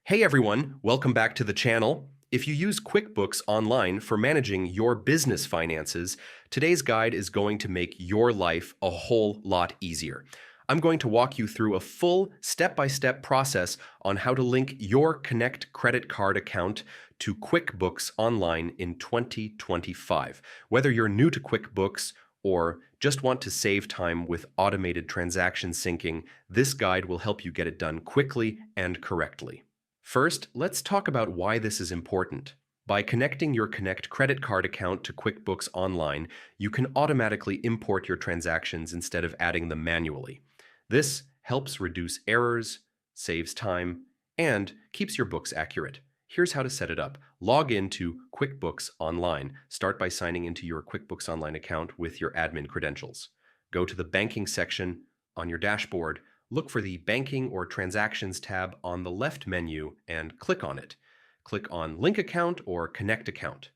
Hey everyone, welcome back to the channel. If you use QuickBooks Online for managing your business finances, today's guide is going to make your life a whole lot easier. I'm going to walk you through a full step-by-step process on how to link your Connect credit card account to QuickBooks Online in 2025. Whether you're new to QuickBooks or just want to save time with automated transaction syncing, this guide will help you get it done quickly and correctly. First, let's talk about why this is important. By connecting your Connect credit card account to QuickBooks Online, you can automatically import your transactions instead of adding them manually. This helps reduce errors, saves time, and keeps your books accurate. Here's how to set it up. Log into QuickBooks Online. Start by signing into your QuickBooks Online account with your admin credentials. Go to the Banking section on your dashboard. Look for the Banking or Transactions tab on the left menu and click on it. Click on Link Account or Connect Account.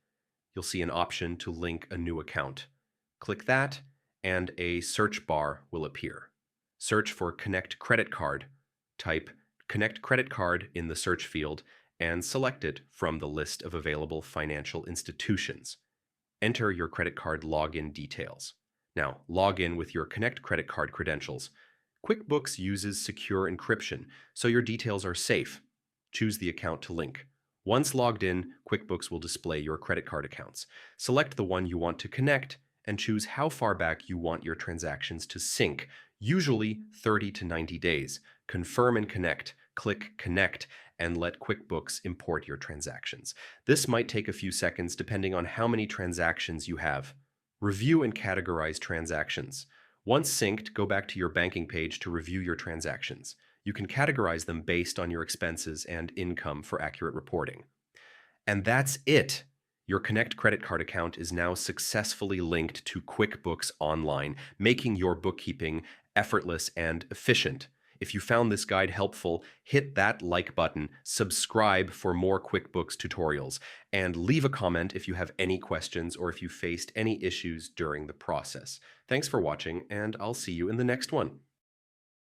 You'll see an option to link a new account. Click that and a search bar will appear. Search for Connect Credit Card. Type Connect Credit Card in the search field and select it from the list of available financial institutions. Enter your credit card login details. Now, log in with your Connect credit card credentials. QuickBooks uses secure encryption, so your details are safe. Choose the account to link. Once logged in, QuickBooks will display your credit card accounts. Select the one you want to connect and choose how far back you want your transactions to sync, usually 30 to 90 days. Confirm and connect. Click Connect and let QuickBooks import your transactions. This might take a few seconds depending on how many transactions you have. Review and categorize transactions. Once synced, go back to your banking page to review your transactions. You can categorize them based on your expenses and income for accurate reporting. And that's it! Your Connect credit card account is now successfully linked to QuickBooks Online, making your bookkeeping effortless and efficient. If you found this guide helpful, hit that like button, subscribe for more QuickBooks tutorials, and leave a comment if you have any questions or if you faced any issues during the process. Thanks for watching, and I'll see you in the next one.